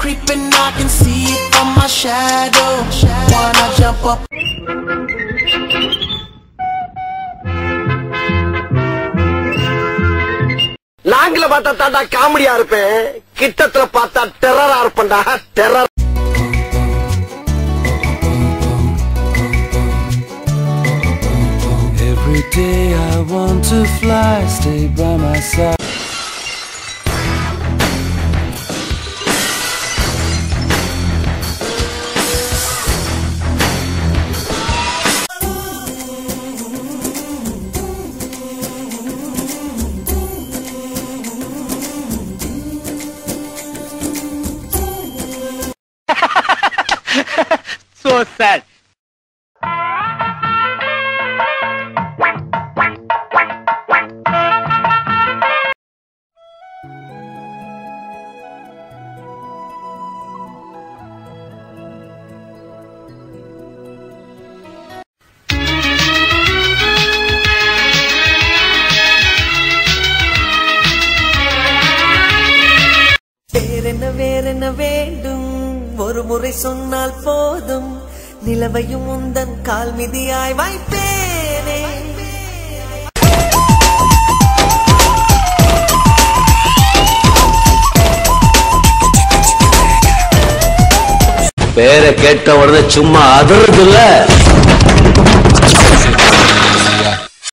creeping, I can see it from my shadow. Wanna jump up? லாங்கில பார்த்தா தாண்டா காமெடியா இருப்பேன், கிட்டத்துல பார்த்தா டெரரா இருப்பேன்டா. Terror. Every day I want to fly, stay by my side. So sad. வேறென்ன வேண்டும், ஒரு முறை சொன்னால் போதும், நிலவையும் உந்தன் கால் மிதியாய் வைப்பேனே. பேரை கேட்ட உடனே சும்மா அதிர்றதில்ல.